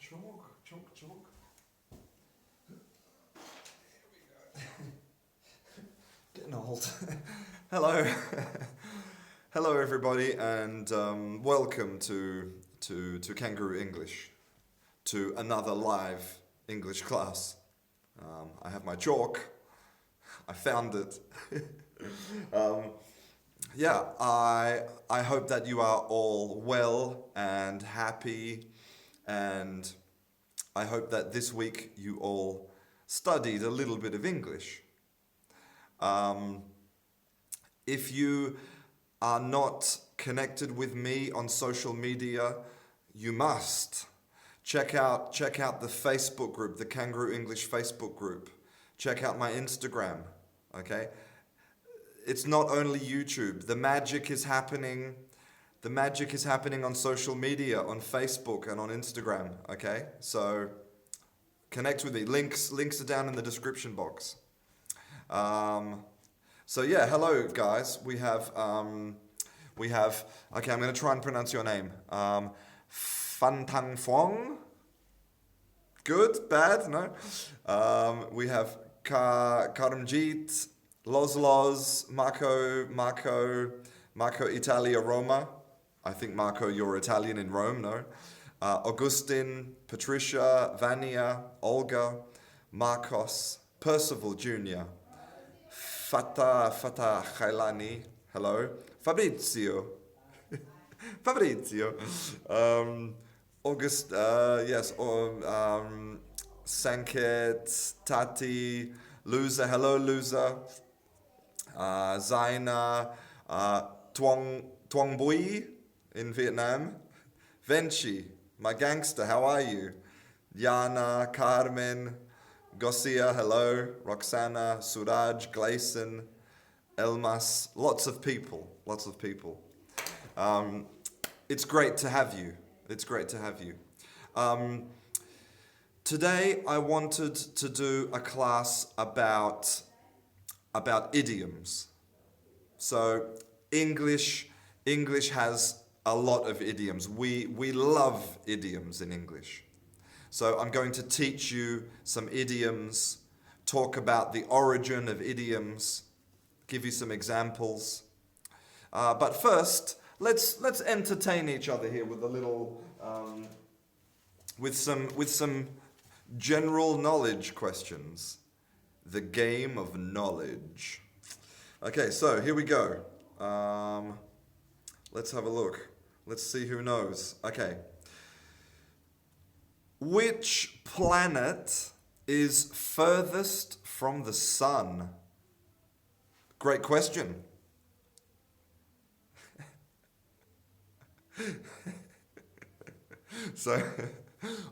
Chalk. Getting old. Hello. Hello everybody, and welcome to Canguro English, to another live English class. I have my chalk. I found it. I hope that you are all well and happy, and I hope that this week you all studied a little bit of English. If you are not connected with me on social media, you must check out the Facebook group, the Canguro English Facebook group. Check out my Instagram, okay? It's not only YouTube. The magic is happening on social media, on Facebook and on Instagram, okay? So connect with me. Links are down in the description box. Hello guys. We have okay, I'm going to try and pronounce your name. Fan Tan Fong. Good? Bad? No? We have Karamjit, Los, Marco Italia Roma. I think Marco, you're Italian in Rome, no? Augustin, Patricia, Vania, Olga, Marcos, Percival Jr., Fatah Khailani, hello, Fabrizio, August, Sanket, Tati, Luza, hello Luza, Zaina, Tuong Bui in Vietnam, Venchi, my gangster, how are you? Yana, Carmen, Gosia, hello, Roxana, Suraj, Gleason, Elmas, lots of people. It's great to have you. Today I wanted to do a class about idioms. So English has a lot of idioms. We love idioms in English. So I'm going to teach you some idioms, talk about the origin of idioms, give you some examples. But first, let's entertain each other here with a little, with some general knowledge questions. The game of knowledge. Okay, so here we go. Let's have a look. Let's see who knows. Okay. Which planet is furthest from the sun? Great question. So,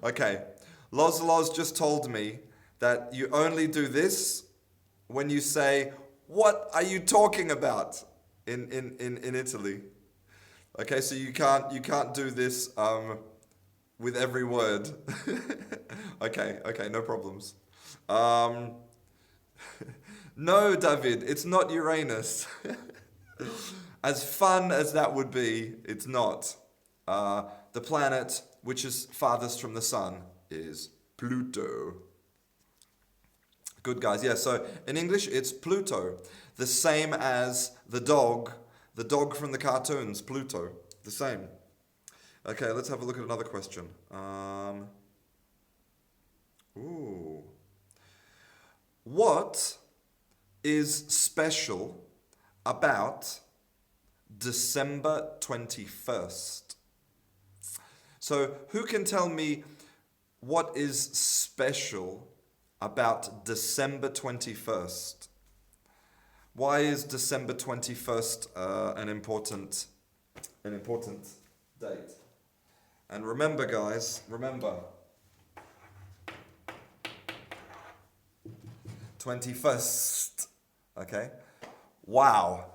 okay. Los just told me that you only do this when you say, "What are you talking about?" in Italy. Okay, so you can't do this with every word. Okay, no problems. No, David, it's not Uranus. As fun as that would be, it's not. The planet which is farthest from the sun is Pluto. Good, guys. Yeah, so in English, it's Pluto. The same as the dog from the cartoons, Pluto. The same. Okay, let's have a look at another question. What is special about December 21st? So, who can tell me what is special about December 21st? Why is December 21st an important date? And remember, guys, 21st, okay? Wow.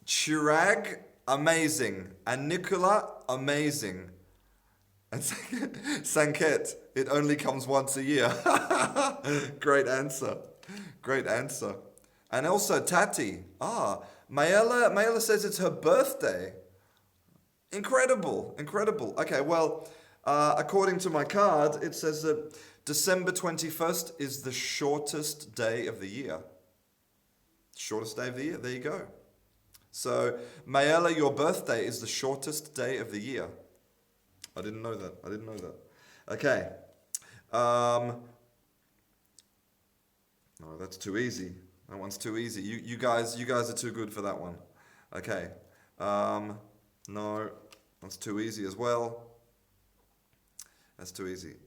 Chirag, amazing. And Nicola, amazing. And Sanket, it only comes once a year. Great answer. And also Tati. Mayela says it's her birthday. Incredible. Okay, well, According to my card, it says that December 21st is the shortest day of the year. Shortest day of the year, there you go. So, Mayela, your birthday is the shortest day of the year. I didn't know that. Okay. No, that's too easy. That one's too easy. You guys are too good for that one. Okay. No, that's too easy as well. That's too easy.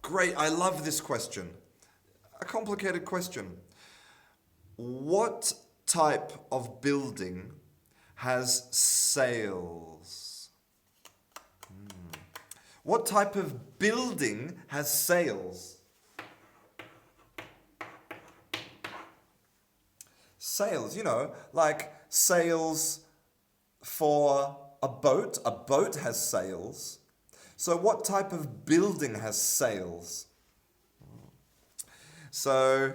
Great. I love this question. A complicated question. What type of building has sails? What type of building has sails? Sails, like sails for a boat. A boat has sails. So what type of building has sails? So,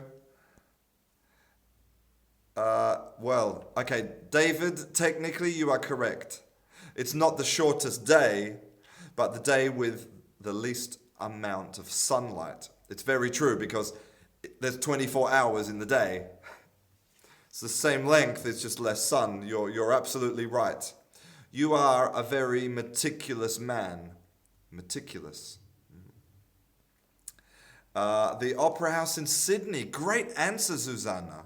okay, David, technically you are correct. It's not the shortest day, but the day with the least amount of sunlight. It's very true because there's 24 hours in the day. It's the same length, it's just less sun. You're absolutely right. You are a very meticulous man. Meticulous. The Opera House in Sydney. Great answer, Susanna.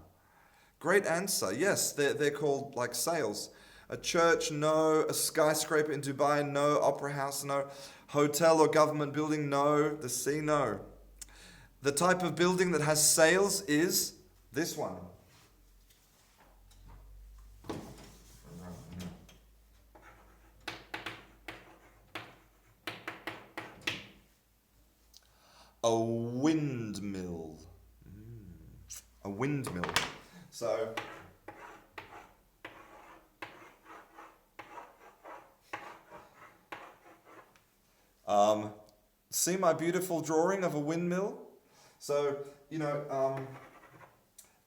Great answer. Yes, they're called like sails. A church, no. A skyscraper in Dubai, no. Opera House, no. Hotel or government building, no. The sea, no. The type of building that has sails is this one. A windmill. A windmill. So, see my beautiful drawing of a windmill? So,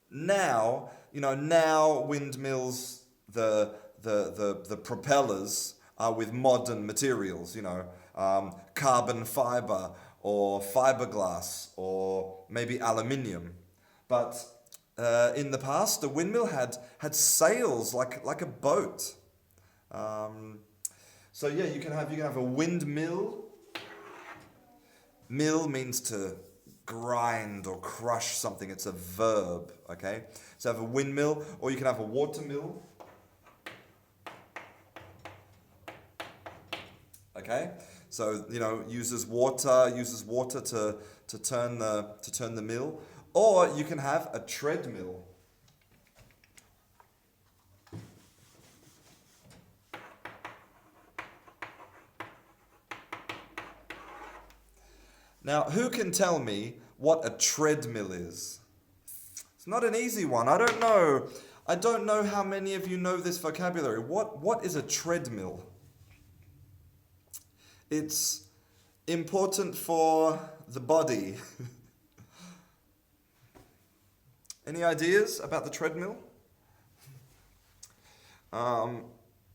now windmills, the propellers are with modern materials, carbon fiber, or fiberglass, or maybe aluminium. But in the past, a windmill had sails like a boat. So yeah, you can have a windmill. Mill means to grind or crush something. It's a verb. Okay, so have a windmill, or you can have a watermill. Okay. So, uses water to turn the mill, or you can have a treadmill. Now, who can tell me what a treadmill is? It's not an easy one. I don't know how many of you know this vocabulary. What is a treadmill? It's important for the body. Any ideas about the treadmill?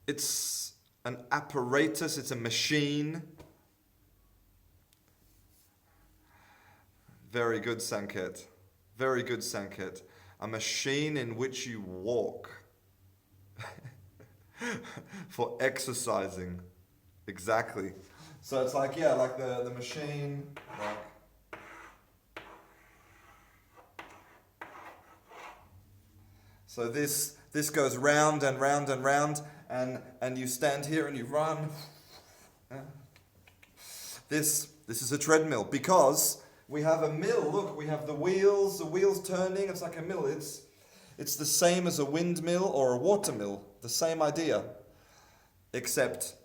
It's an apparatus, it's a machine. Very good, Sanket. Very good, Sanket. A machine in which you walk for exercising. Exactly. So it's like the machine, so this goes round and round and round, and you stand here and you run. This is a treadmill because we have a mill. Look, we have the wheels turning. It's like a mill. It's the same as a windmill or a watermill. The same idea, except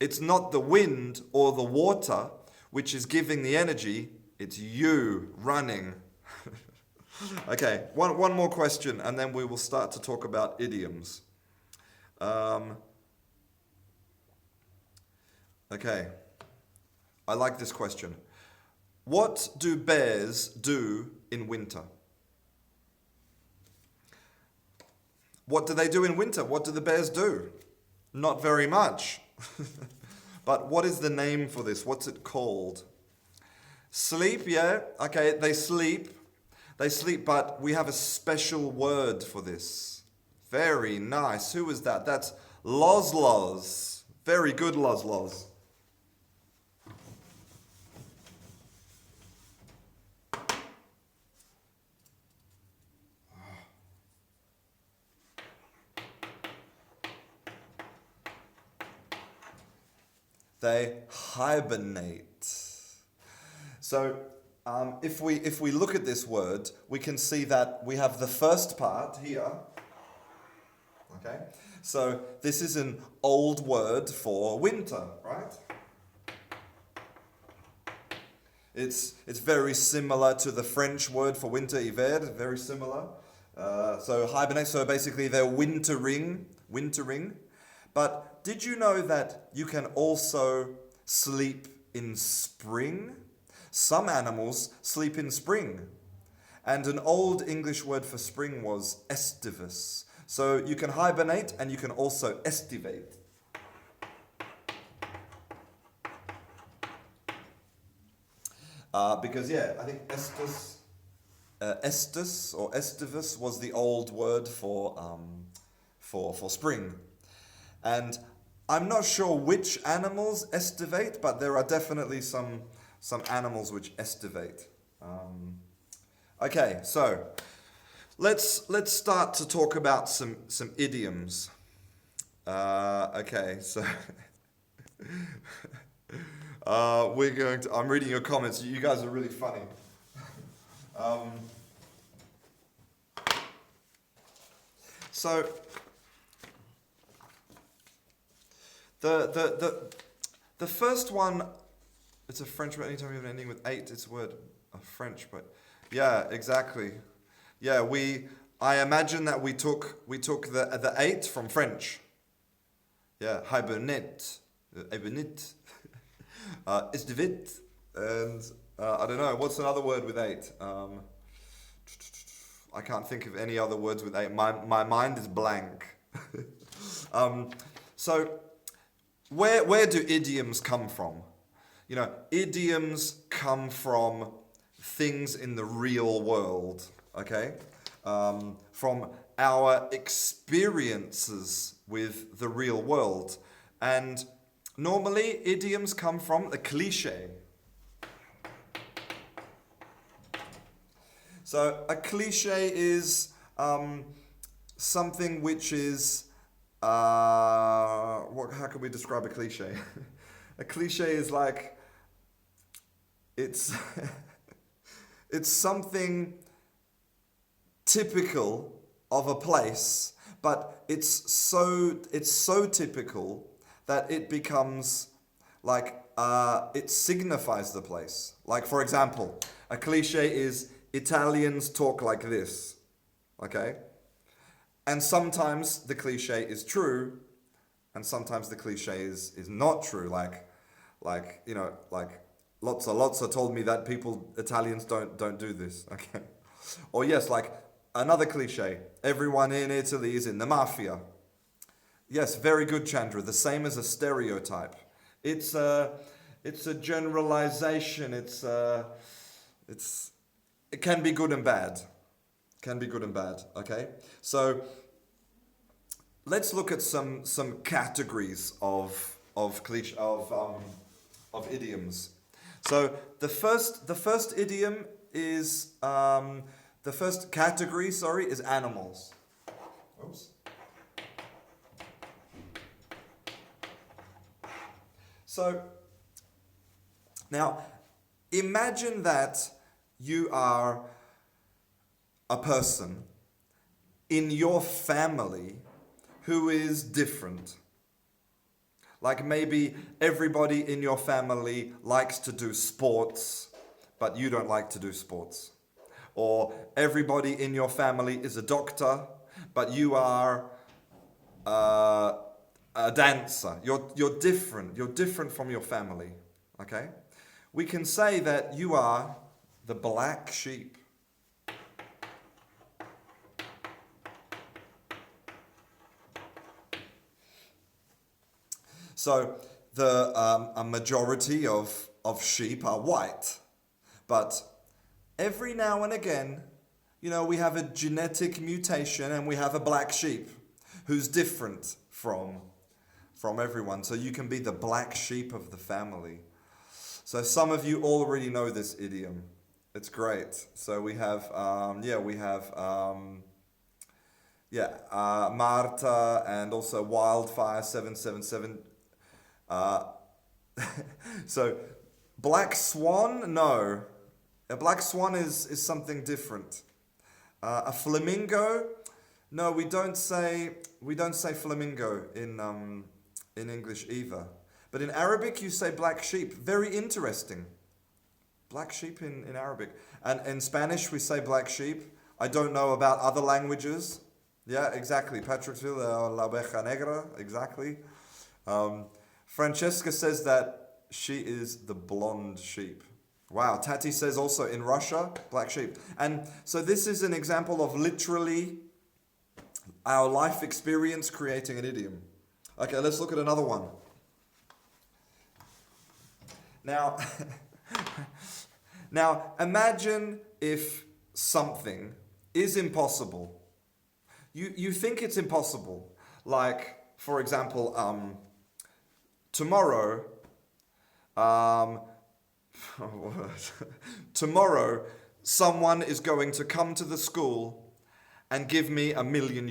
it's not the wind or the water which is giving the energy, it's you running. Okay, one more question and then we will start to talk about idioms. Okay, I like this question. What do bears do in winter? What do they do in winter? What do the bears do? Not very much. But what is the name for this? What's it called? Sleep, yeah. Okay, they sleep. They sleep, but we have a special word for this. Very nice. Who is that? That's Lozlos. Very good, Lozlos. They hibernate. So if we look at this word, we can see that we have the first part here. Okay, so this is an old word for winter, right? It's very similar to the French word for winter, hiver, very similar. So hibernate, so basically they're wintering. But did you know that you can also sleep in spring? Some animals sleep in spring. And an old English word for spring was estivus. So you can hibernate and you can also estivate. Because I think estus or estivus was the old word for spring. And I'm not sure which animals estivate, but there are definitely some animals which estivate. Okay, so let's start to talk about some idioms. Okay, so I'm reading your comments. You guys are really funny. So the first one, it's a French word. Anytime we have an ending with 8, it's a word of French. But yeah, exactly. Yeah, I imagine that we took the 8 from French. Yeah, hibernate, estivate, and I don't know. What's another word with 8? I can't think of any other words with 8. My mind is blank. So where do idioms come from? You know, idioms come from things in the real world, okay? From our experiences with the real world. And normally, idioms come from a cliche. So a cliche is something which is... how can we describe a cliche? A cliche is like... It's something typical of a place, but it's so typical that it becomes like it signifies the place. Like, for example, a cliche is Italians talk like this, okay? And sometimes the cliche is true, and sometimes the cliche is not true. Like Lotsa told me that Italians don't do this, okay? Or yes, like another cliche, everyone in Italy is in the mafia. Yes, very good, Chandra. The same as a stereotype. It's a generalization. It can be good and bad. Okay? So let's look at some categories of idioms. So the first idiom is the first category, is animals. Oops. So now imagine that you are a person in your family who is different. Like maybe everybody in your family likes to do sports, but you don't like to do sports. Or everybody in your family is a doctor, but you are a dancer. You're different. You're different from your family. Okay? We can say that you are the black sheep. So a majority of sheep are white. But every now and again, we have a genetic mutation and we have a black sheep who's different from everyone. So you can be the black sheep of the family. So some of you already know this idiom. It's great. So we have, Marta and also Wildfire 777. So Black Swan, no. A black swan is something different. A flamingo, no, we don't say flamingo in English either. But in Arabic you say black sheep. Very interesting. Black sheep in Arabic. And in Spanish we say black sheep. I don't know about other languages. Yeah, exactly. Patricksville, la oveja negra, exactly. Francesca says that she is the blonde sheep. Wow, Tati says also in Russia, black sheep. And so this is an example of literally our life experience creating an idiom. Okay, let's look at another one. Now, imagine if something is impossible. You think it's impossible. Like, for example, tomorrow, tomorrow, someone is going to come to the school and give me €1 million.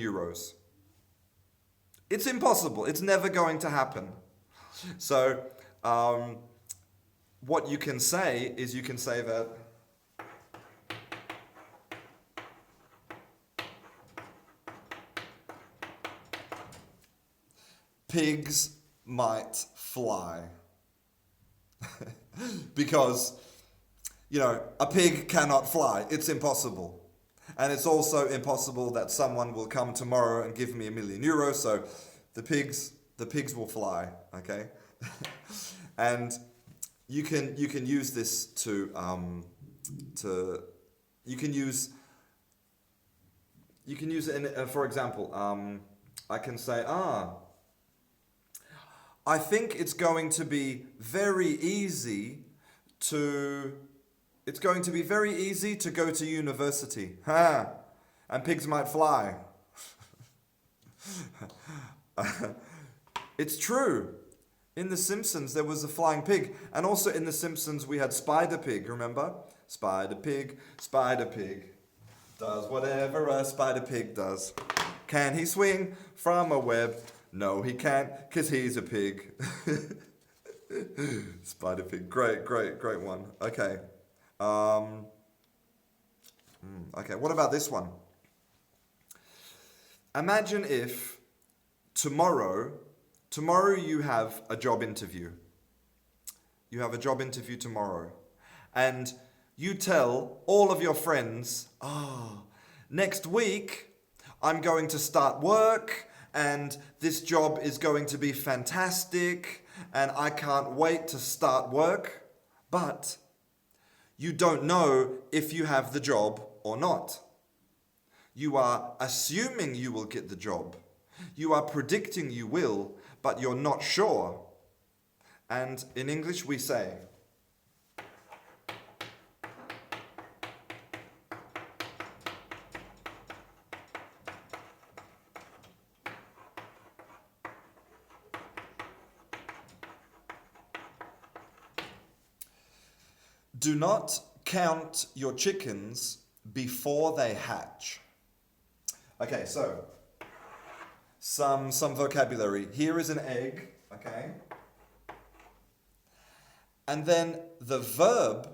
It's impossible. It's never going to happen. So, what you can say is you can say that pigs might fly. Because, a pig cannot fly. It's impossible. And it's also impossible that someone will come tomorrow and give me €1 million. So the pigs will fly. Okay? And you can use this to you can use it in, for example, I can say, I think it's going to be very easy to go to university. And pigs might fly. It's true. In The Simpsons, there was a flying pig. And also in The Simpsons, we had Spider Pig, remember? Spider Pig does whatever a Spider Pig does. Can he swing from a web? No, he can't, because he's a pig. Spider Pig. Great one. Okay. Okay, what about this one? Imagine if tomorrow you have a job interview. You have a job interview tomorrow. And you tell all of your friends, next week I'm going to start work and this job is going to be fantastic and I can't wait to start work. But you don't know if you have the job or not. You are assuming you will get the job. You are predicting you will, but you're not sure. And in English we say, do not count your chickens before they hatch. Okay, so some vocabulary. Here is an egg, okay? And then the verb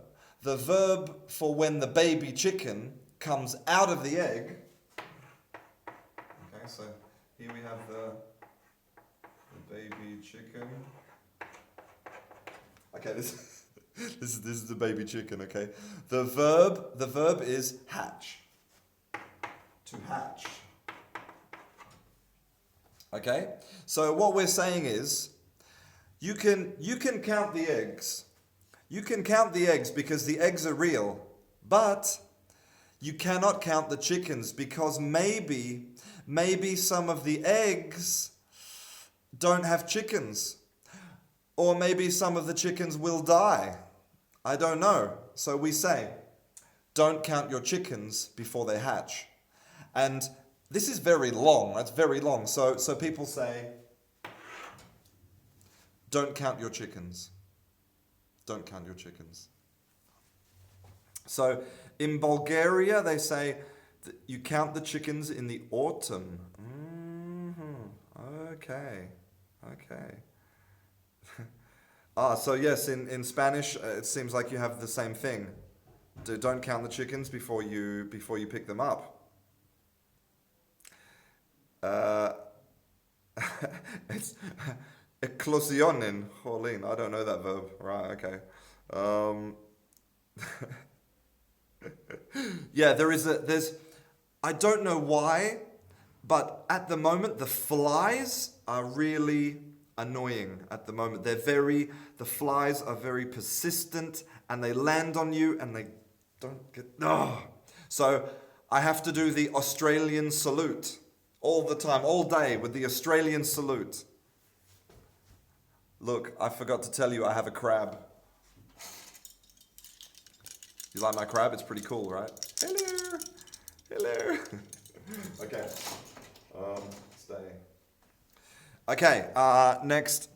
for when the baby chicken comes out of the egg. Okay, so here we have the baby chicken. Okay, this is the baby chicken, okay? The verb is hatch. To hatch. Okay? So what we're saying is you can count the eggs. You can count the eggs because the eggs are real, but you cannot count the chickens because maybe some of the eggs don't have chickens. Or maybe some of the chickens will die. I don't know. So we say, don't count your chickens before they hatch. And this is very long. That's very long. So people say, don't count your chickens. Don't count your chickens. So in Bulgaria, they say that you count the chickens in the autumn. Okay. So yes, in Spanish, it seems like you have the same thing. Don't count the chickens before you pick them up. It's eclosionen, Jolín. I don't know that verb. Right, okay. Yeah, there's, I don't know why, but at the moment, the flies are really annoying at the moment. The flies are very persistent and they land on you and they don't get, So I have to do the Australian salute all the time, all day with the Australian salute. Look, I forgot to tell you I have a crab. You like my crab? It's pretty cool, right? Hello. Okay. Stay. Okay, next.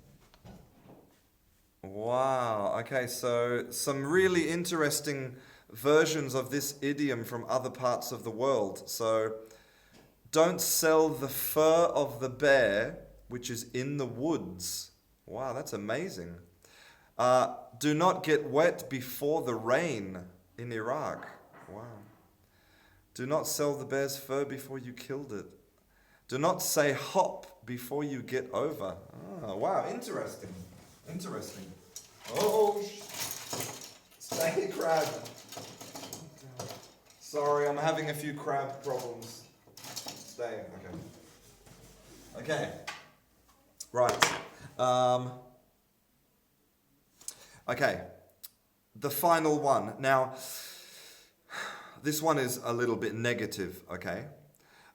Wow, okay, so some really interesting versions of this idiom from other parts of the world. So, don't sell the fur of the bear which is in the woods. Wow, that's amazing. Do not get wet before the rain in Iraq. Wow. Do not sell the bear's fur before you killed it. Do not say hop before you get over. Oh, wow, interesting. Oh, stay crab. Sorry, I'm having a few crab problems. Stay, okay. Right. Okay. The final one. Now, this one is a little bit negative, okay?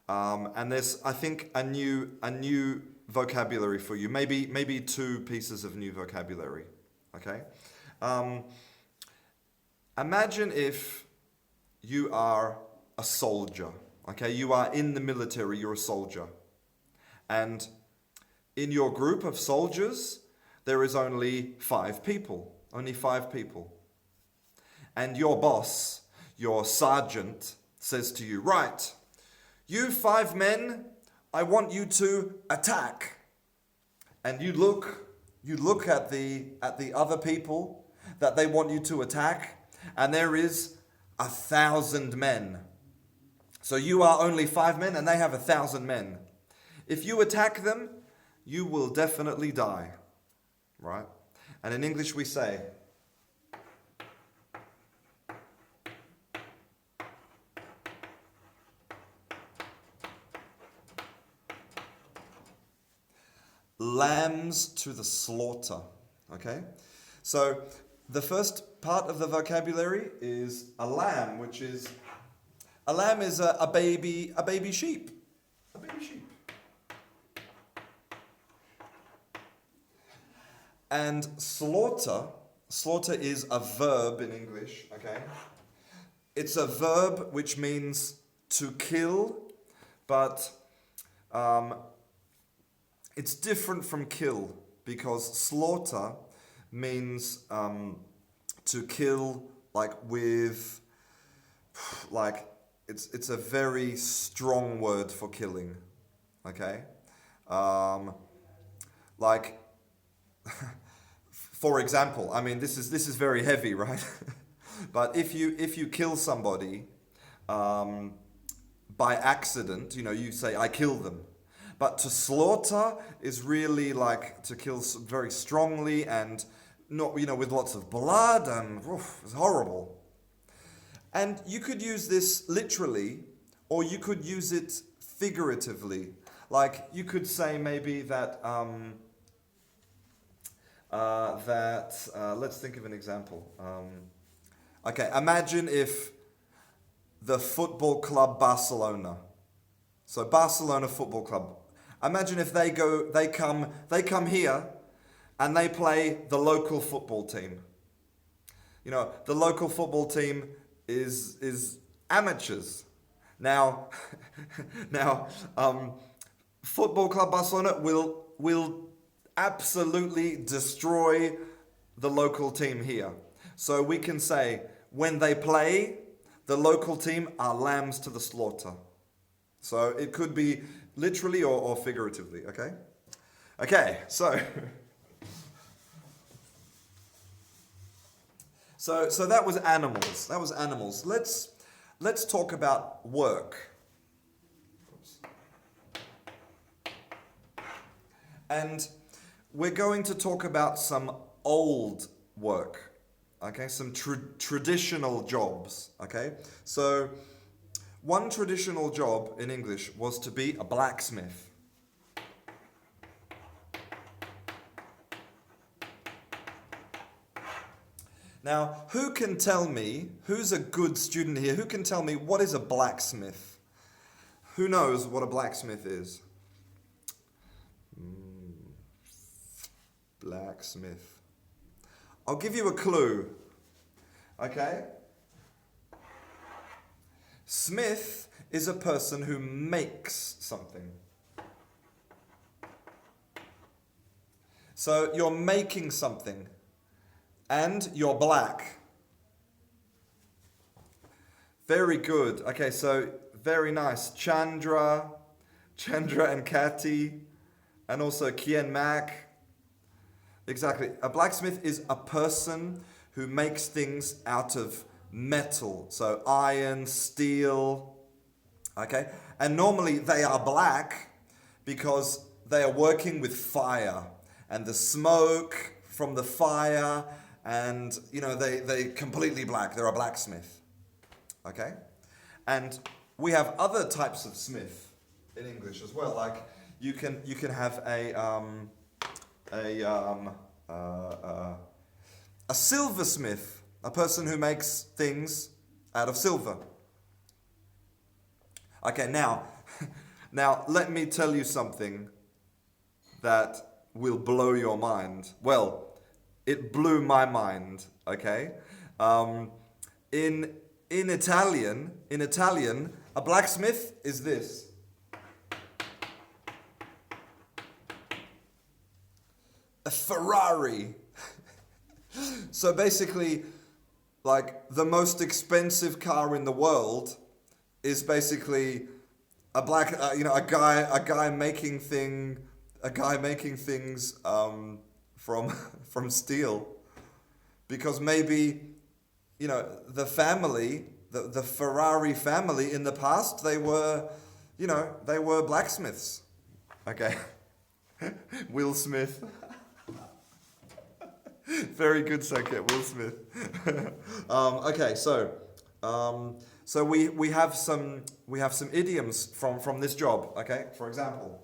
And there's, I think, a new vocabulary for you. Maybe two pieces of new vocabulary, okay? Imagine if you are a soldier, okay? You are in the military, you're a soldier. And in your group of soldiers, there is only 5 people. Only 5 people. And your boss, your sergeant, says to you, right, you 5 men, I want you to attack. And you look at the other people that they want you to attack, and there is 1,000 men. So you are only 5 men and they have 1,000 men. If you attack them, you will definitely die. Right? And in English we say, lambs to the slaughter. Okay? So the first part of the vocabulary is a lamb, which is a lamb is a baby sheep. A baby sheep. And slaughter is a verb in English, okay? It's a verb which means to kill, but it's different from kill because slaughter means to kill it's a very strong word for killing, okay? For example, I mean this is very heavy, right? But if you kill somebody by accident, you say I kill them. But to slaughter is really like to kill very strongly and not with lots of blood and it's horrible. And you could use this literally, or you could use it figuratively. Like you could say maybe that let's think of an example. Okay, imagine if the football club Barcelona. So Barcelona Football Club. Imagine if they come here and they play the local football team. You know, the local football team is amateurs. Now, now, Football Club Barcelona will absolutely destroy the local team here. So we can say, when they play, the local team are lambs to the slaughter. So it could be literally or figuratively, okay? Okay, so... So that was animals. That was animals. Let's talk about work. And we're going to talk about some old work. Okay, some traditional jobs. Okay, so one traditional job in English was to be a blacksmith. Now, who can tell me, who's a good student here, who can tell me what is a blacksmith? Who knows what a blacksmith is? Blacksmith. I'll give you a clue. Okay? Smith is a person who makes something. So you're making something. And you're black. Very good. Okay, so very nice. Chandra and Kati, and also Kien Mac. Exactly. A blacksmith is a person who makes things out of metal. So iron, steel. Okay? And normally they are black because they are working with fire. And the smoke from the fire, and you know, they completely black. They're a blacksmith. Okay? And we have other types of smith in English as well. Like you can have a silversmith, a person who makes things out of silver. Okay, now let me tell you something that will blow your mind. Well, it blew my mind. Okay, in Italian, a blacksmith is this. A Ferrari. So basically, like the most expensive car in the world is basically a guy making things from steel, because maybe the family, the Ferrari family in the past, they were blacksmiths. Okay. Will Smith. Very good, Sanket. Will Smith. Okay, so we have some idioms from this job. Okay, for example.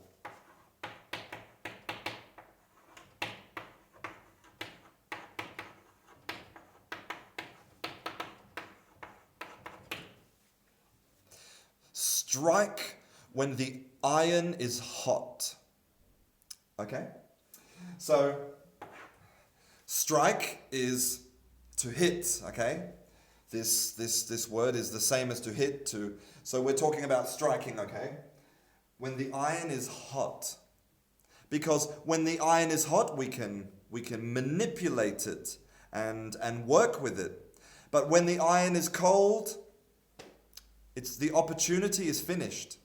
Strike when the iron is hot. Okay? So, strike is to hit, okay? This word is the same as to hit, so we're talking about striking, okay? When the iron is hot. Because when the iron is hot, we can manipulate it and work with it. But when the iron is cold, the opportunity is finished.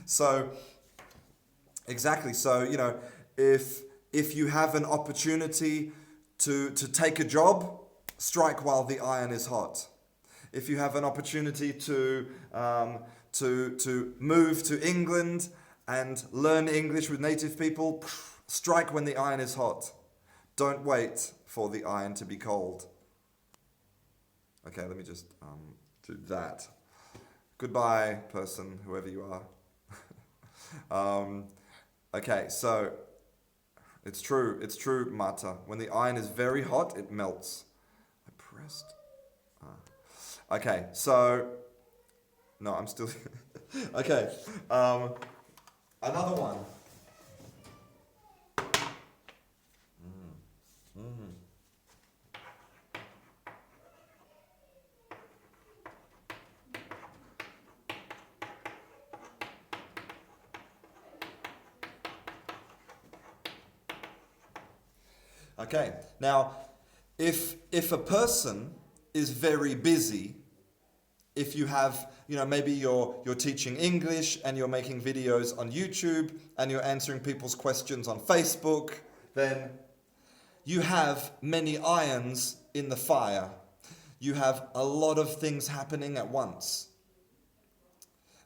So, exactly. So, if you have an opportunity to take a job, strike while the iron is hot. If you have an opportunity to move to England and learn English with native people, strike when the iron is hot. Don't wait for the iron to be cold. Okay, let me just do that. Goodbye, person, whoever you are. Okay, so it's true, Mata. When the iron is very hot, it melts. I pressed. Okay, so no, I'm still. Okay, another one. Okay. Now, if a person is very busy, if you have, maybe you're teaching English and you're making videos on YouTube and you're answering people's questions on Facebook, then you have many irons in the fire. You have a lot of things happening at once.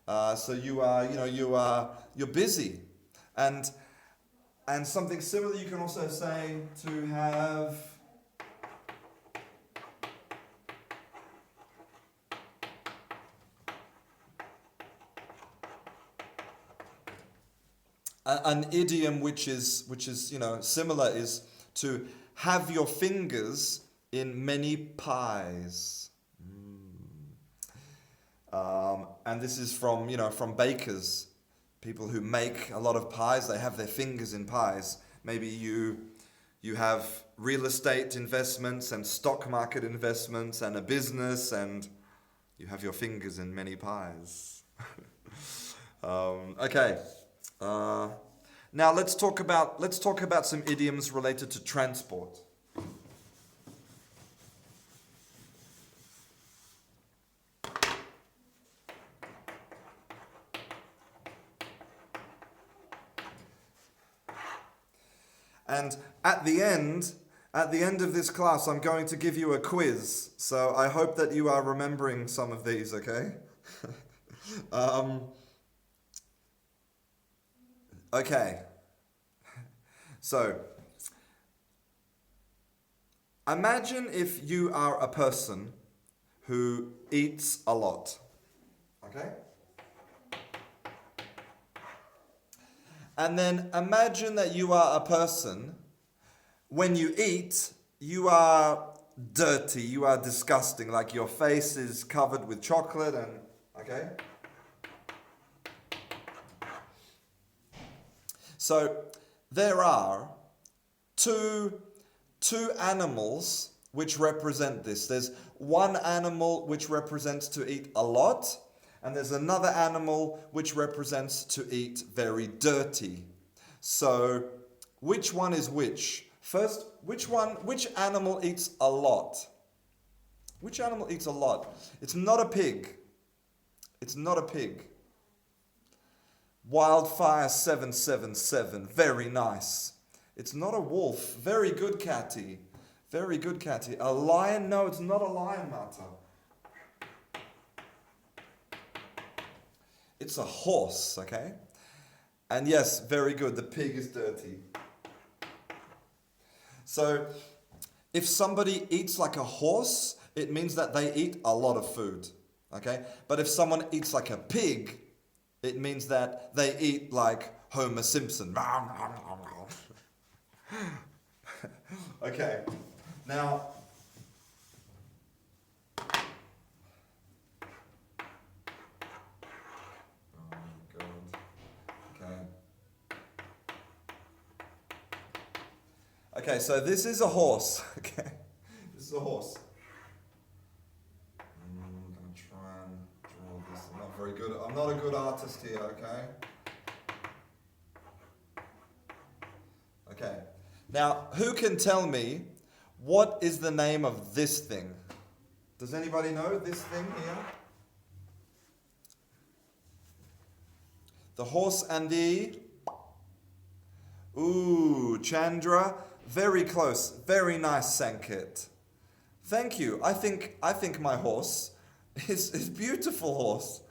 So you're busy, and something similar you can also say to have. An idiom which is similar is to have your fingers in many pies. And this is from bakers, people who make a lot of pies. They have their fingers in pies. Maybe you have real estate investments and stock market investments and a business, and you have your fingers in many pies. Okay. Now let's talk about some idioms related to transport. And at the end of this class, I'm going to give you a quiz. So I hope that you are remembering some of these, okay? Okay. So, imagine if you are a person who eats a lot. Okay? And then imagine that you are a person, when you eat, you are dirty, you are disgusting, like your face is covered with chocolate and, okay? So there are two animals which represent this. There's one animal which represents to eat a lot, and there's another animal which represents to eat very dirty. So which one is which? First, which animal eats a lot? Which animal eats a lot? It's not a pig. It's not a pig. Wildfire 777, very nice. It's not a wolf, very good catty. Very good catty. A lion? No, it's not a lion, Marta. It's a horse, okay? And yes, very good, the pig is dirty. So, if somebody eats like a horse, it means that they eat a lot of food, okay? But if someone eats like a pig, it means that they eat like Homer Simpson. Okay, now, okay, so this is a horse. Okay, this is a horse. I'm going to try and draw this. I'm not very good. I'm not a good artist here, okay? Okay. Now, who can tell me what is the name of this thing? Does anybody know this thing here? The horse and the... Ooh, Chandra. Very close. Very nice, Sankit. Thank you. I think my horse is beautiful horse.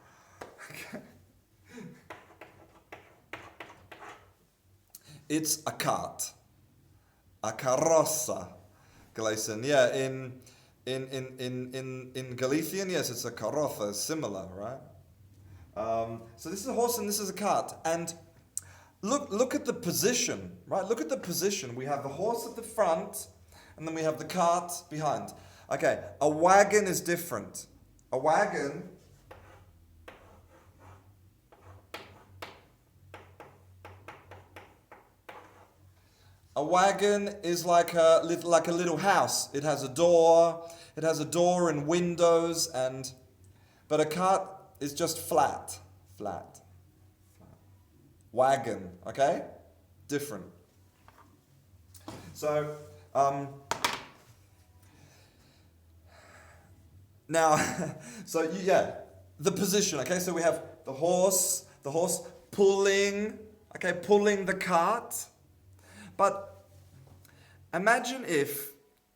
Okay. It's a cart. A carroza. Galician. Yeah, in Galician, yes, it's a carroza, similar, right? So this is a horse and this is a cart. And look at the position, right? Look at the position. We have the horse at the front, and then we have the cart behind. Okay, a wagon is different. A wagon is like a little house. It has a door. It has a door and windows, but a cart is just flat. Wagon, okay? Different. So, Um, Now, yeah, the position, okay? So we have the horse pulling, okay, pulling the cart. But imagine if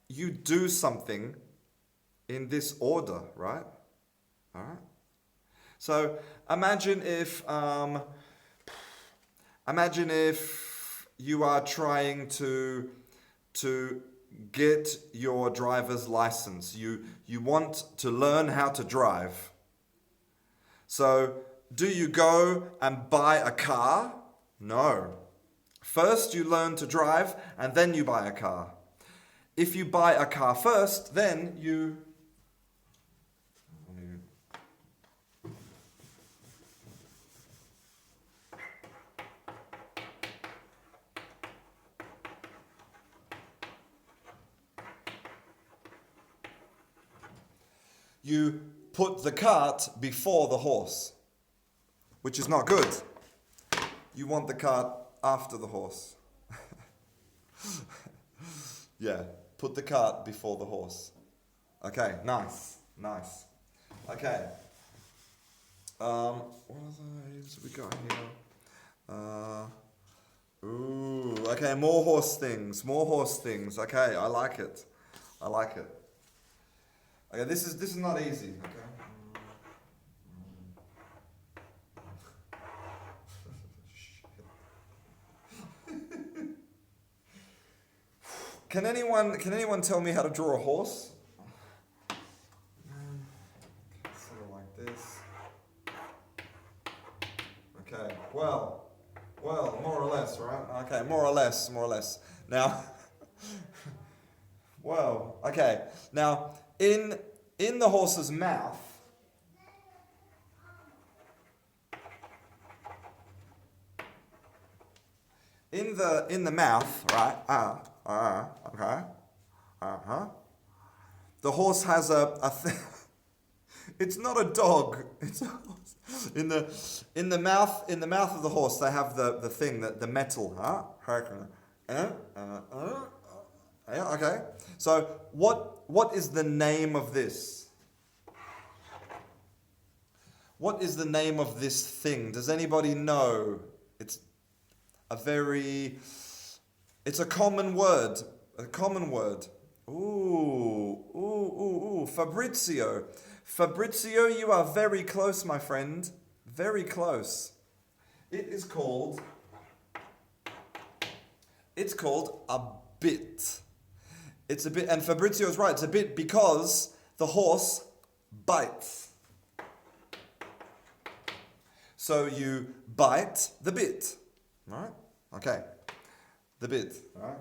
you do something in this order, right? All right. So imagine if you are trying to get your driver's license. You want to learn how to drive. So do you go and buy a car? No. First you learn to drive and then you buy a car. If you buy a car first, then you put the cart before the horse, which is not good. You want the cart after the horse. Yeah, put the cart before the horse. Okay, nice. Okay. What have we got here? Okay, more horse things. Okay, I like it. Okay, this is not easy, okay? Can anyone tell me how to draw a horse? Sort of like this. Okay, well, more or less, right? Okay, more or less. Now, well, okay. Now, in the horse's mouth, in the mouth, right? Okay. The horse has a it's not a dog. It's a horse. In the mouth of the horse, they have the thing, the metal. Okay. So what is the name of this? What is the name of this thing? Does anybody know? It's a common word. Ooh. Fabrizio, you are very close, my friend. Very close. It's called a bit. It's a bit, and Fabrizio is right. It's a bit because the horse bites. So you bite the bit. Right? Okay. The bit. Right?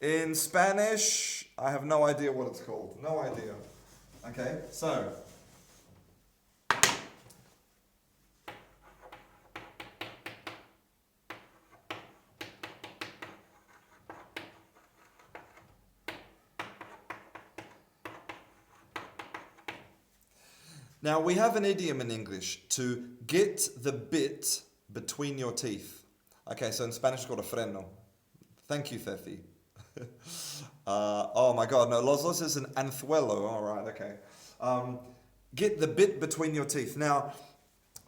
In Spanish, I have no idea what it's called. No idea. Okay, so. Now, we have an idiom in English, to get the bit between your teeth. Okay, so in Spanish it's called a freno. Thank you, Thethi. Oh my God, no, los dos is an anzuelo. All right, okay. Get the bit between your teeth. Now,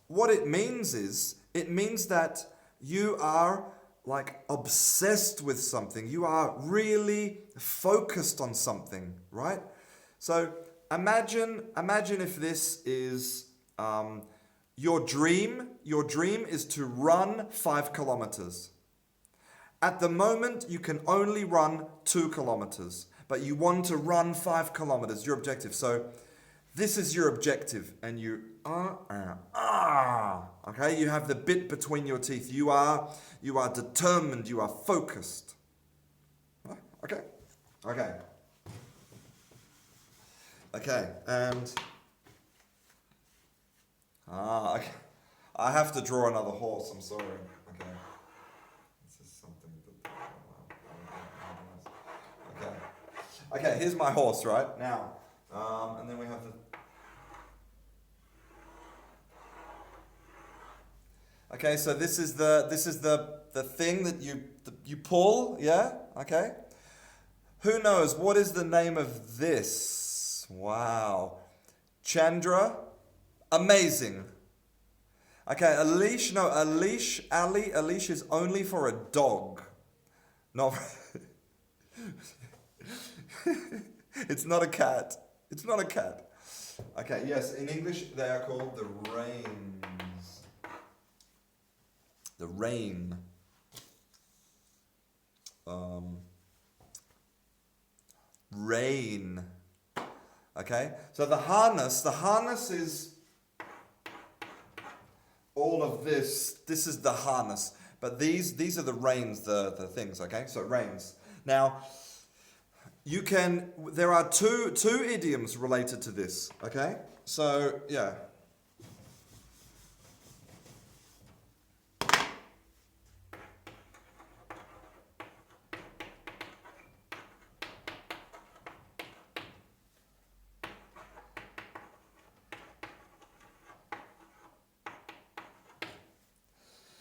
what it means is, it means that you are like obsessed with something. You are really focused on something, right? So imagine if this is your dream. Your dream is to run 5 kilometers. At the moment, you can only run 2 kilometers, but you want to run 5 kilometers, your objective. So this is your objective, and you okay, you have the bit between your teeth. You are determined, you are focused. Okay, and okay. I have to draw another horse, I'm sorry. Okay. Okay, here's my horse, right? Now, and then we have the... Okay, so this is the thing that you pull, yeah? Okay? Who knows? What is the name of this? Wow. Chandra? Amazing. Okay, a leash. No, a leash, Ali. A leash is only for a dog. Not. It's not a cat. It's not a cat. Okay, yes, in English they are called the reins. The rein. Rein. Okay, so the harness is all of this. This is the harness, but these are the reins, the things. Okay, so reins. Now, there are two idioms related to this. Okay, so yeah.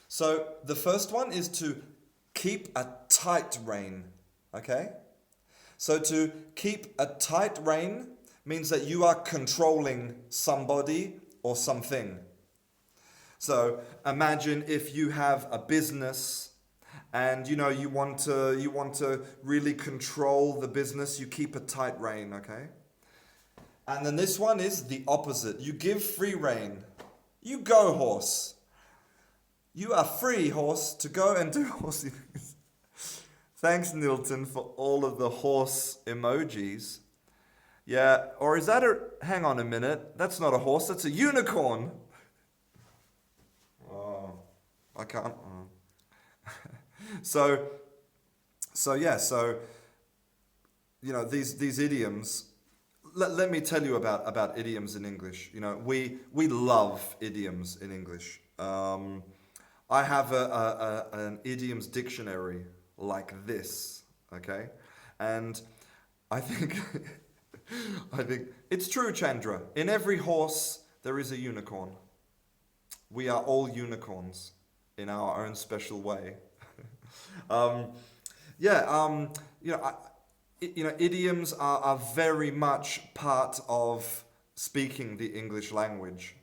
So the first one is to keep a tight rein, okay? So to keep a tight rein means that you are controlling somebody or something. So imagine if you have a business and you want to really control the business, you keep a tight rein, okay? And then this one is the opposite. You give free rein. You go, horse. You are free, horse, to go and do horsey things. Thanks, Nilton, for all of the horse emojis. Yeah, or is that hang on a minute. That's not a horse, that's a unicorn. Oh, I can't. Oh. So these idioms. Let me tell you about idioms in English. We love idioms in English. I have an idioms dictionary like this, okay? And I think it's true, Chandra. In every horse, there is a unicorn. We are all unicorns in our own special way. Idioms are very much part of speaking the English language.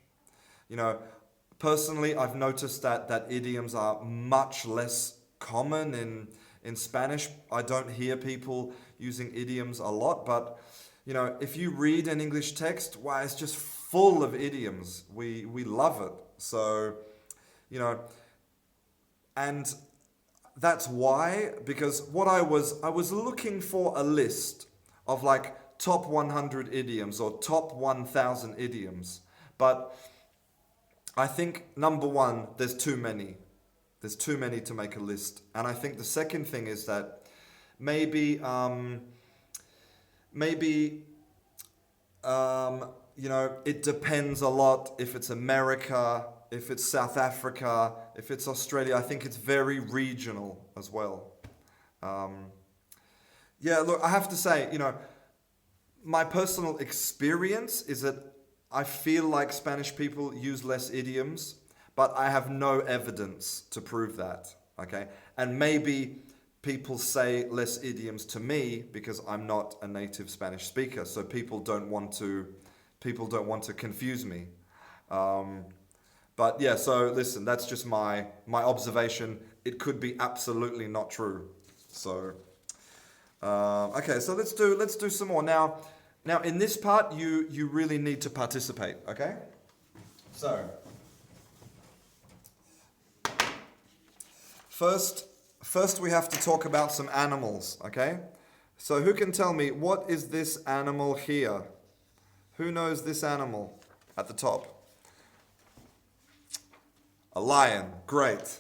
Personally, I've noticed that idioms are much less common in Spanish. I don't hear people using idioms a lot, but if you read an English text, wow, it's just full of idioms. We love it. So, and that's why, because what I was looking for a list of like top 100 idioms or top 1,000 idioms, but I think number one, there's too many. There's too many to make a list. And I think the second thing is that maybe it depends a lot if it's America, if it's South Africa, if it's Australia. I think it's very regional as well. Look, I have to say, my personal experience is that I feel like Spanish people use less idioms, but I have no evidence to prove that, okay? And maybe people say less idioms to me because I'm not a native Spanish speaker, so people don't want to confuse me. But yeah, so listen, that's just my observation. It could be absolutely not true. So okay, so let's do some more. Now in this part you really need to participate, okay? So First we have to talk about some animals, okay? So who can tell me, what is this animal here? Who knows this animal at the top? A lion, great.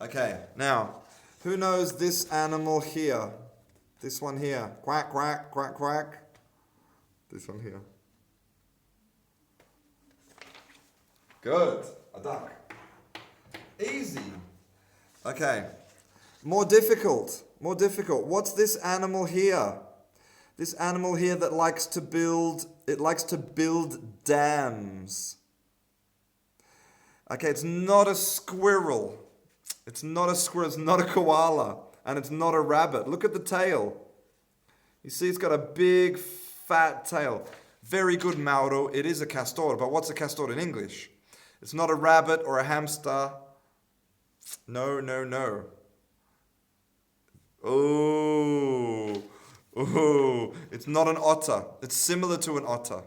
Okay, now, who knows this animal here? This one here, quack, quack, quack, quack. This one here. Good, a duck. Easy. Okay. More difficult. What's this animal here? This animal here that likes to build dams. Okay, it's not a squirrel. It's not a koala. And it's not a rabbit. Look at the tail. You see it's got a big fat tail. Very good, Mauro. It is a castor. But what's a castor in English? It's not a rabbit or a hamster. No, no, no. Oh, oh, it's not an otter. It's similar to an otter.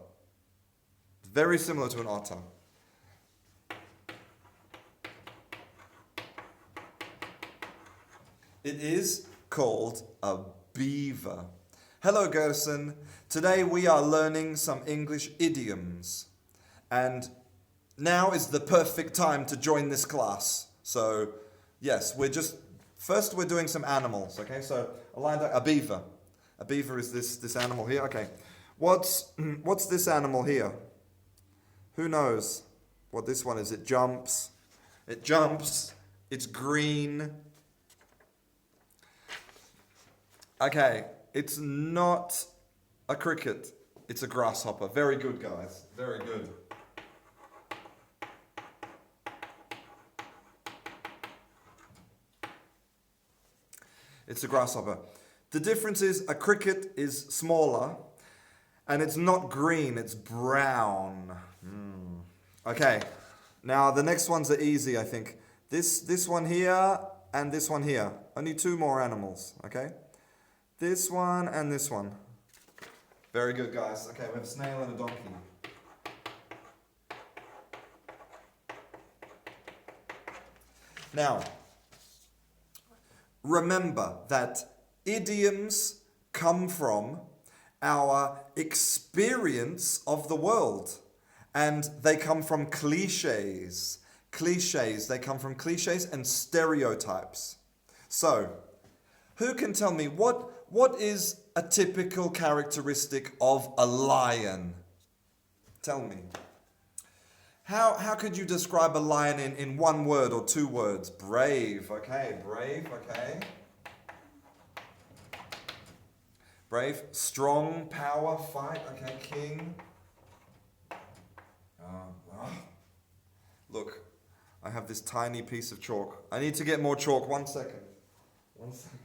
Very similar to an otter. It is called a beaver. Hello, Gerson. Today we are learning some English idioms. And now is the perfect time to join this class. So, yes, first we're doing some animals, okay? So, a beaver. A beaver is this animal here, okay. What's this animal here? Who knows what this one is? It jumps. It jumps. It's green. Okay, it's not a cricket. It's a grasshopper. Very good, guys. Very good. It's a grasshopper. The difference is a cricket is smaller and it's not green, it's brown. Okay, now the next ones are easy, I think. This one here and this one here. Only two more animals, okay? This one and this one. Very good, guys. Okay, we have a snail and a donkey. Now, remember that idioms come from our experience of the world. And they come from cliches. Cliches, they come from cliches and stereotypes. So, who can tell me what is a typical characteristic of a lion? Tell me. How could you describe a lion in one word or two words? Brave, okay, brave, okay. Brave, strong, power, fight, okay, king. Look, I have this tiny piece of chalk. I need to get more chalk. 1 second. 1 second.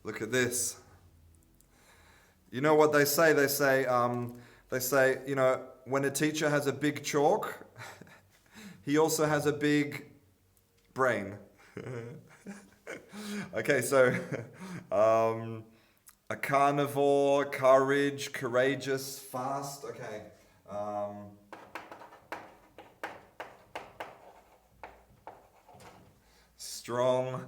Look at this. You know what they say? They say, you know, when a teacher has a big chalk, he also has a big brain. Okay, so a carnivore, courage, courageous, fast. Okay. Strong.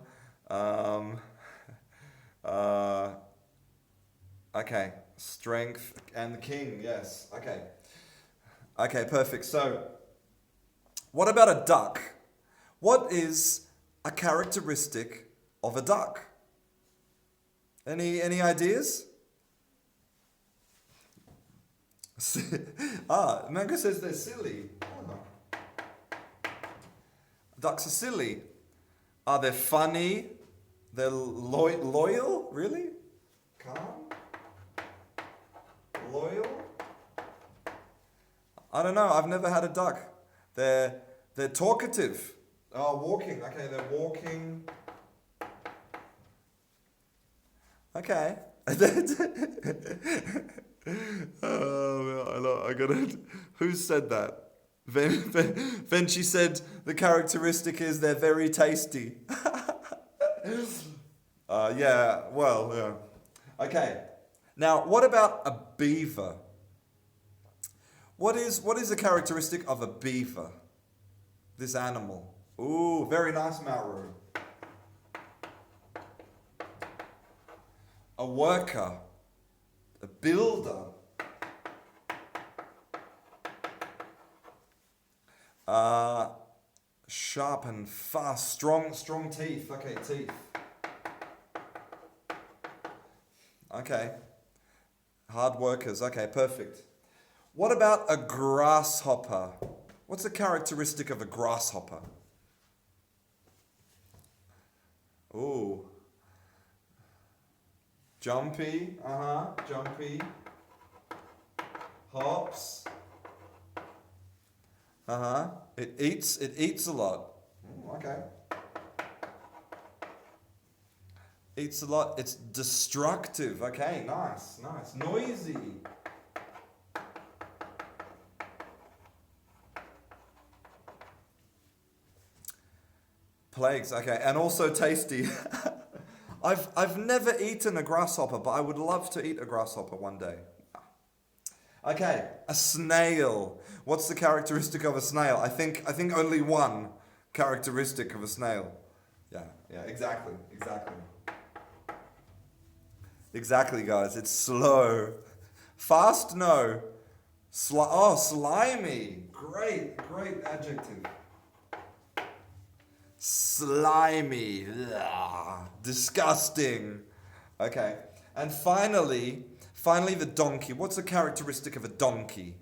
Okay, strength and the king, yes. Okay. Okay, perfect. So, what about a duck? What is a characteristic of a duck? Any ideas? Mango says they're silly. Oh. Ducks are silly. Are they funny? They're loyal? Really? Calm? Loyal? I don't know. I've never had a duck. They're talkative. Oh, walking. Okay, they're walking. Okay. Oh, I got it. Who said that? Then she said the characteristic is they're very tasty. Yeah, well, yeah. Okay. Now, what about a beaver? What is a characteristic of a beaver? This animal. Ooh, very nice, Mauro. A worker. A builder. Sharp and fast. Strong teeth. Okay, teeth. Okay. Hard workers. Okay, perfect. What about a grasshopper? What's a characteristic of a grasshopper? Ooh. Jumpy. Jumpy. Hops. It eats a lot. Okay. Eats a lot. It's destructive. Okay, nice. Noisy. Plagues. Okay, and also tasty. I've never eaten a grasshopper, but I would love to eat a grasshopper one day. Okay, a snail. What's the characteristic of a snail? I think only one characteristic of a snail. Yeah, exactly. Exactly, guys. It's slow. Fast, no. Slimy. Great adjective. Slimy. Ugh. Disgusting. Okay. And finally the donkey. What's the characteristic of a donkey?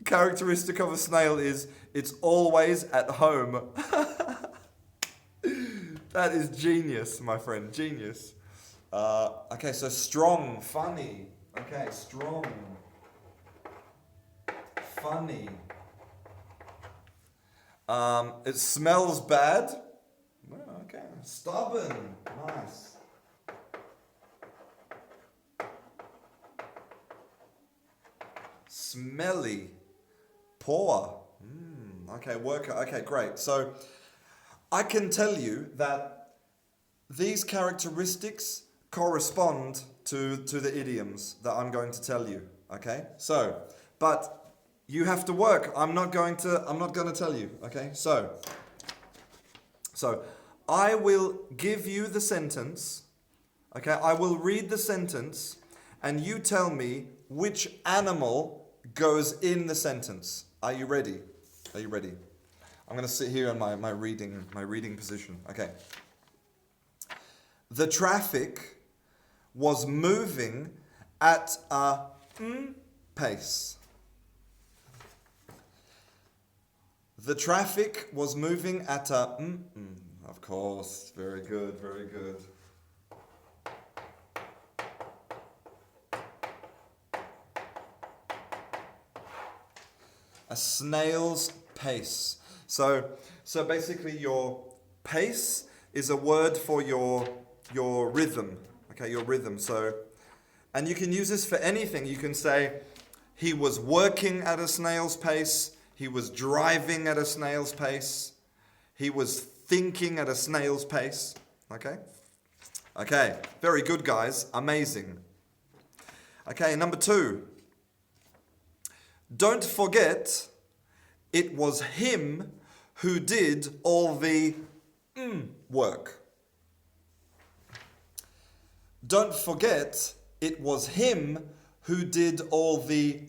Characteristic of a snail is it's always at home. That is genius, my friend. Genius. Okay, so strong, funny. Okay, strong. Funny. It smells bad. Oh, okay. Stubborn. Nice. Smelly. Poor. Okay, worker. Okay, great. So I can tell you that these characteristics correspond to the idioms that I'm going to tell you. Okay? So, but you have to work. I'm not going to tell you. Okay? So I will give you the sentence. Okay? I will read the sentence and you tell me which animal goes in the sentence. Are you ready? Are you ready? I'm going to sit here in my reading position. Okay. The traffic was moving at a pace. The traffic was moving at a Of course. Very good. A snail's pace. So basically your pace is a word for your rhythm. Okay, your rhythm. So, and you can use this for anything. You can say he was working at a snail's pace. He was driving at a snail's pace. He was thinking at a snail's pace. Okay? Okay, very good, guys. Amazing. Okay, number 2. Don't forget, it was him who did all the work. Don't forget, it was him who did all the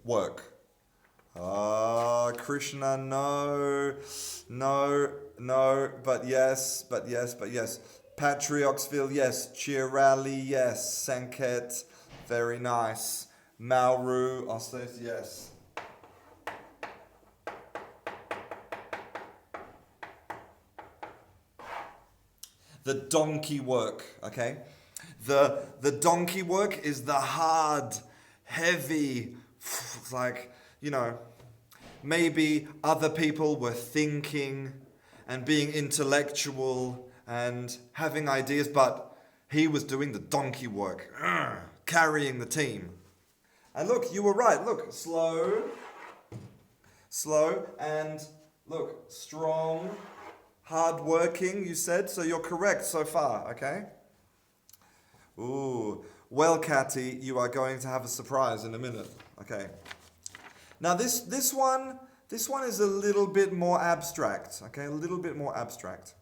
work. Krishna, no, but yes. Patrioxville, yes. Chirali, yes. Sanket, very nice. Mauru, Oslos, yes. The donkey work, okay? The donkey work is the hard, heavy, like, maybe other people were thinking and being intellectual and having ideas, but he was doing the donkey work, carrying the team. And look, you were right. Look, slow, and look, strong, hard-working, you said. So you're correct so far, okay? Ooh, well, Catty, you are going to have a surprise in a minute. Okay. Now this one is a little bit more abstract. Okay, a little bit more abstract.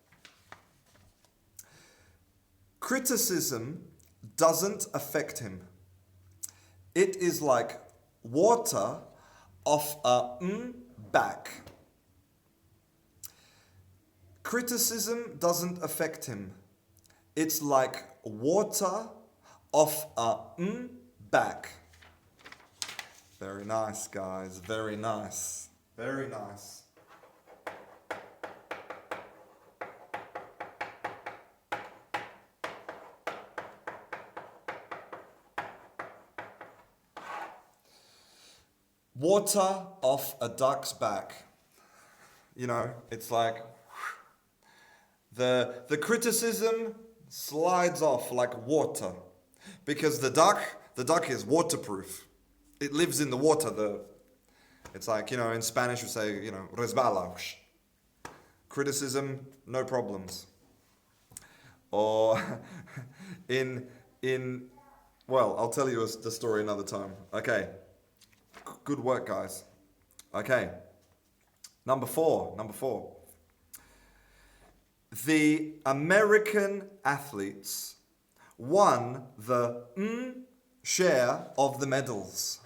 Criticism doesn't affect him. It is like water off a back. Criticism doesn't affect him. It's like water off a back. Very nice, guys. Very nice. Very nice. Water off a duck's back. You know, it's like the criticism slides off like water because the duck is waterproof. It lives in the water. It's like, you know, in Spanish we say, you know, resbala. Criticism, no problems. Or in well, I'll tell you the story another time. Okay. Good work, guys. Okay. Number four. The American athletes won the share of the medals.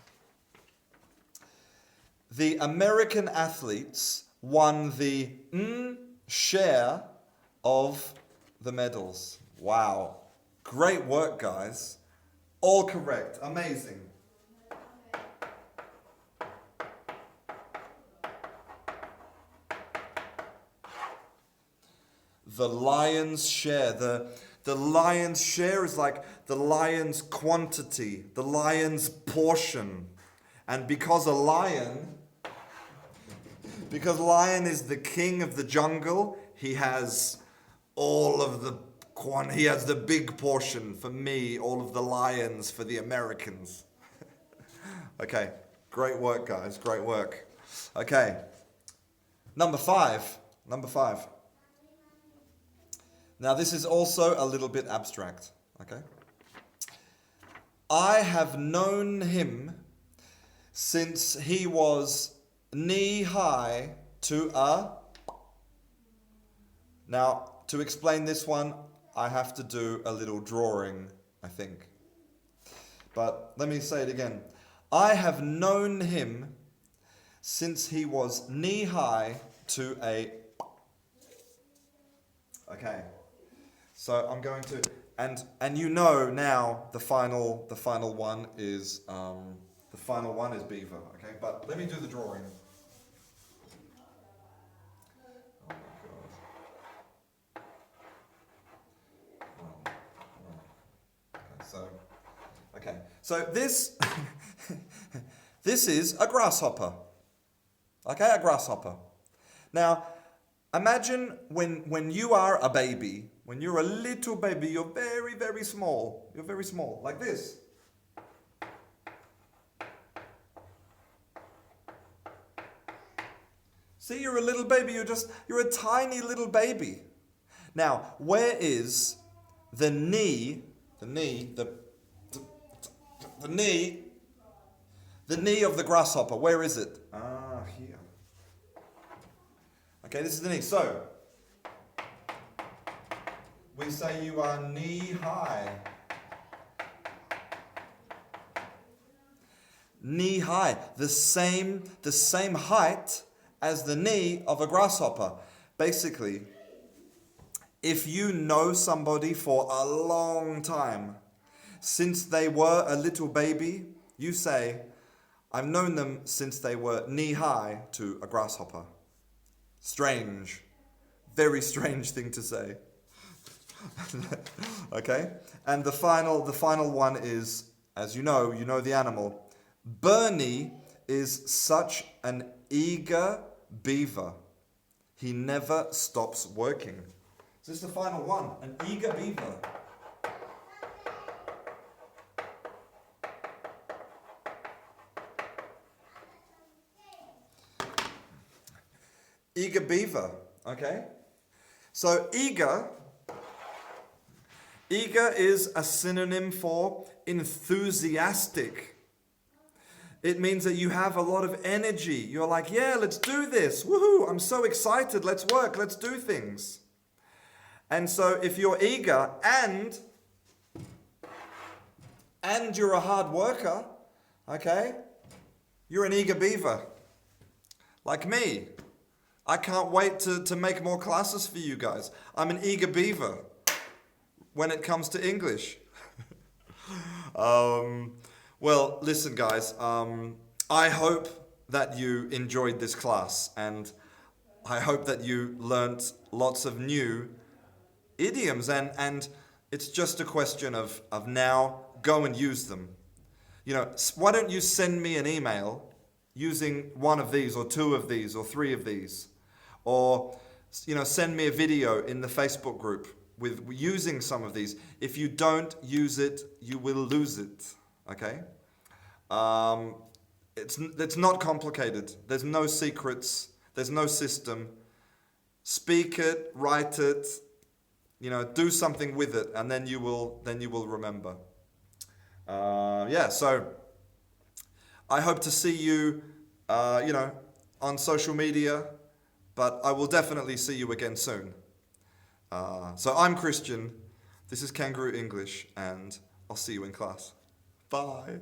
The American athletes won the share of the medals. Wow. Great work, guys. All correct. Amazing. The lion's share. The lion's share is like the lion's quantity, the lion's portion. And because lion is the king of the jungle, he has all of he has the big portion for me, all of the lions for the Americans. Okay, great work, guys, great work. Okay, number five. Now this is also a little bit abstract, okay? I have known him since he was knee-high to a... Now, to explain this one, I have to do a little drawing, I think. But let me say it again. I have known him since he was knee-high to a... Okay. So I'm going to, and you know now the final one is beaver. Okay, but let me do the drawing. Oh my god. Okay, so this this is a grasshopper. Okay, a grasshopper. Now, imagine when you are a baby. When you're a little baby, you're very, very small. You're very small, like this. See, you're a little baby. You're a tiny little baby. Now, where is the knee of the grasshopper? Where is it? Ah, here. Okay, this is the knee. So, we say you are knee-high. Knee-high, the same height as the knee of a grasshopper. Basically, if you know somebody for a long time, since they were a little baby, you say, I've known them since they were knee-high to a grasshopper. Strange. Very strange thing to say. Okay, and the final one is, as you know the animal. Bernie is such an eager beaver. He never stops working. So this is the final one, an eager beaver. Eager beaver, okay? So eager is a synonym for enthusiastic. It means that you have a lot of energy. You're like, yeah, let's do this. Woohoo, I'm so excited. Let's work. Let's do things. And so if you're eager and you're a hard worker, okay, you're an eager beaver. Like me. I can't wait to make more classes for you guys. I'm an eager beaver when it comes to English. Well, listen guys, I hope that you enjoyed this class and I hope that you learnt lots of new idioms and it's just a question of now go and use them. You know, why don't you send me an email using one of these or two of these or three of these, or send me a video in the Facebook group with using some of these. If you don't use it, you will lose it. Okay? It's not complicated. There's no secrets. There's no system. Speak it, write it, do something with it, and then you will remember. So I hope to see you, on social media, but I will definitely see you again soon. So I'm Christian. This is Canguro English, and I'll see you in class. Bye.